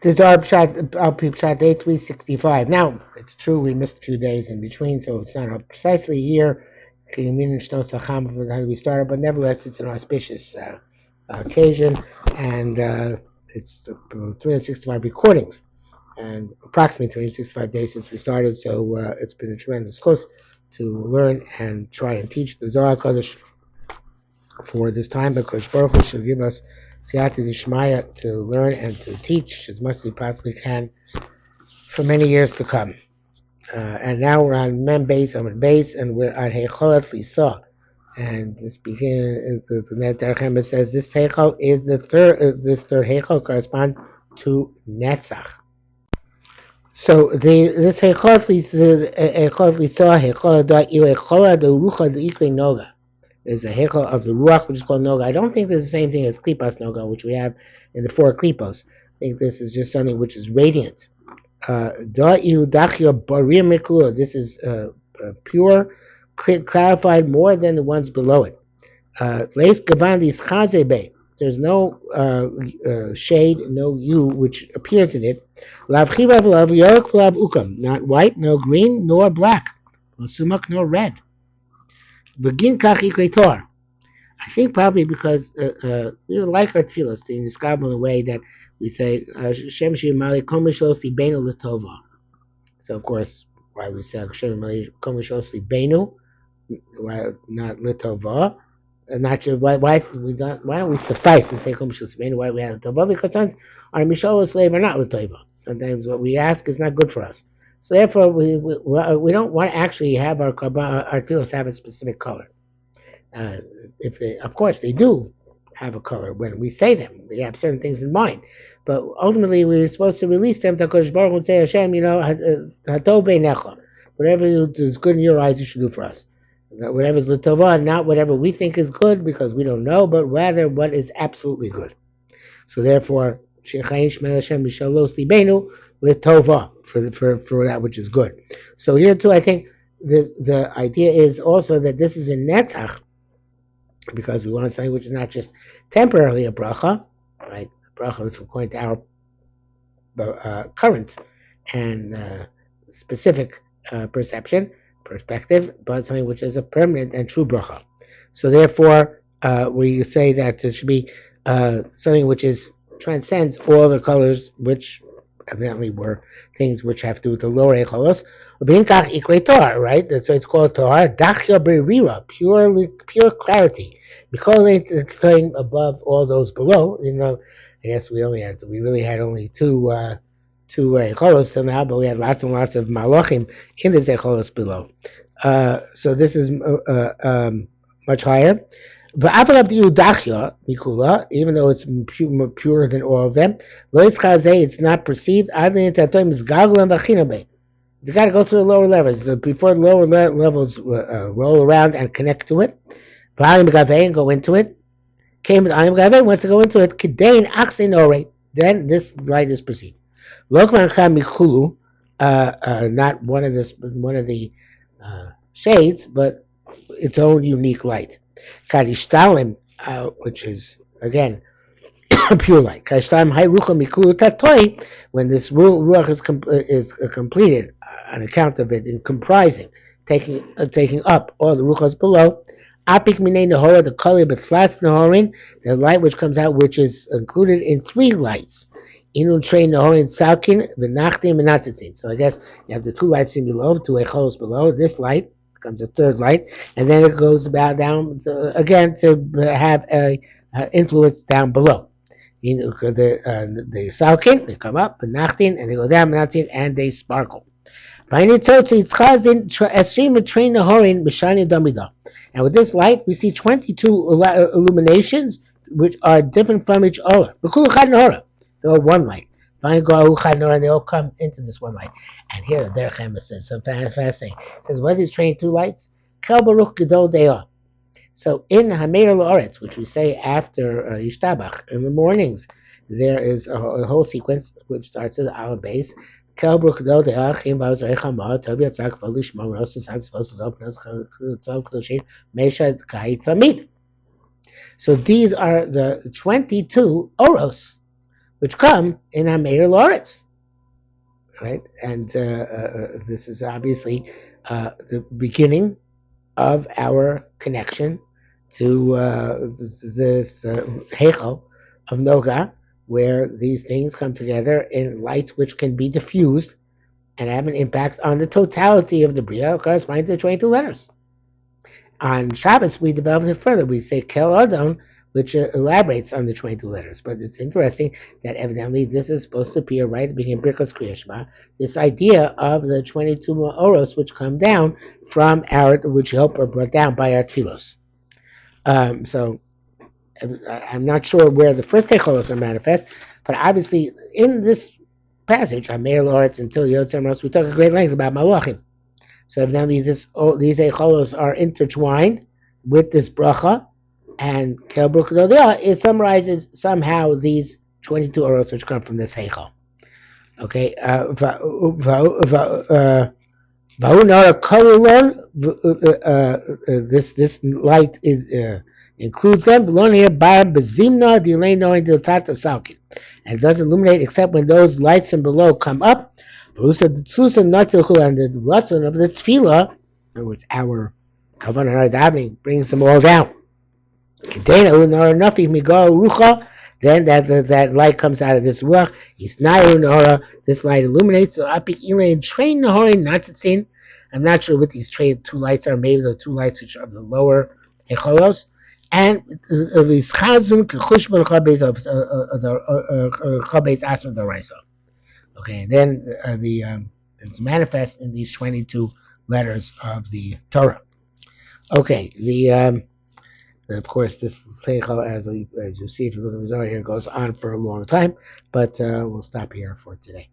This is our Pshat Day 365. Now, it's true we missed a few days in between, so it's not precisely a year. We started, but nevertheless, it's an auspicious occasion, and it's 365 recordings, and approximately 365 days since we started, so it's been a tremendous course to learn and try and teach the Zohar Kodesh for this time, because Baruch Hu should give us Siyata Dishmaya to learn and to teach as much as we possibly can for many years to come. And now we're on Mem Beis, Amud Beis, and we're at Heichal Lisa. And this begins, the Net Derech says this Heichal is the third, this third Heichal corresponds to Netzach. So this Heichal Lisa, Heichal Da'ir, Heichal Da'rucha Da'ikri Noga. There's a Heichal of the Ruach, which is called Noga. I don't think this is the same thing as Klipas Noga, which we have in the four Klipos. I think this is just something which is radiant. This is pure, clarified more than the ones below it. There's no shade, no hue which appears in it. Not white, no green, nor black, no sumak, nor red. I think probably because we like our tefillos to describe in a way that we say Shem Shemali Komishlosi Benu Latova. So of course, why we say Shem Shemali Komishlosi Benu, why not Latova? Not just why don't we suffice to say Komishlosi Benu? Why do we have Latova? Because sometimes our Mishalos slave are not Latova. Sometimes what we ask is not good for us. So therefore, we don't want to actually have our tefillos have a specific color. If they, of course, they do have a color when we say them. We have certain things in mind, but ultimately we're supposed to release them to Kodesh Baruch Hu and say, Hashem, Hatov Beinecha, whatever is good in your eyes, you should do for us. Whatever is L'Tova, not whatever we think is good because we don't know, but rather what is absolutely good. So therefore, Shechayin Shmei Hashem Mishalos Libenu L'Tova, for that which is good. So here too, I think the idea is also that this is in Netzach, because we want something which is not just temporarily a bracha, right? A bracha is according to our current and specific perspective, but something which is a permanent and true bracha. So therefore, we say that it should be something which transcends all the colors, which evidently were things which have to do with the lower echolos. Right? So it's called Torah, Dachya Berira, pure clarity. Because it's going above all those below. I guess we really had only two echolos till now, but we had lots and lots of malachim in the echolos below. So this is much higher. Even though it's purer than all of them, it's not perceived. It's got to go through the lower levels. So before the lower levels roll around and connect to it, and go into it, once they go into it, then this light is perceived. Not one of the shades, but its own unique light. Which is again pure light. When this ruach is completed on account of it in comprising, taking up all the ruchas below. Apik minei nehora, the kali b'tlas nehorin, the light which comes out, which is included in three lights. Inun trei nehorin salkin v'nachtim v'natzitzin. So I guess you have the two lights in below, two echolos below. This light becomes a third light, and then it goes about down again to have a influence down below. The salkin, they come up, v'nachtim, and they go down, v'natzitzin, and they sparkle. And with this light, we see 22 illuminations, which are different from each other. They're all one light. And they all come into this one light. And here, the Derech Emes says something fascinating. It says, what are these 22 lights? Kel Baruch Gedol they are. So in HaMeir L'Oretz, which we say after Yishtabach, in the mornings, there is a whole sequence which starts at the Aleph base. So these are the 22 oros, which come in HaMeir Loretz, right? And this is obviously the beginning of our connection to this Heichal of Noga, where these things come together in lights which can be diffused and have an impact on the totality of the Bria, corresponding to the 22 letters. On Shabbos, we developed it further. We say Kel Adon, which elaborates on the 22 letters. But it's interesting that evidently this is supposed to appear right at the beginning of Birkas Kriya Shema, this idea of the 22 Ma'oros which come down from our, which help are brought down by our Tefillos. So I'm not sure where the first Heichalos are manifest, but obviously in this passage, HaMeir Loretz until Yotzer Mos, we talk at great length about Malachim. So evidently these Heichalos are intertwined with this bracha, and Kel Brukadodiyah, it summarizes somehow these 22 oros which come from this Heichal. Okay, this light includes them. And it doesn't illuminate except when those lights from below come up. And the ratzon of the tefillah, in other words, our kavanah, our davening, brings them all down. Then that light comes out of this ruach. This light illuminates. So I'm not sure what these two lights are. Maybe the two lights which are of the lower hecholos. And these chazun kechushbon chabez of the chabez asma d'oraisa. Okay, and then it's manifest in these 22 letters of the Torah. Okay, of course, this Heichal, as you see if you look at the Zohar here, goes on for a long time, but we'll stop here for today.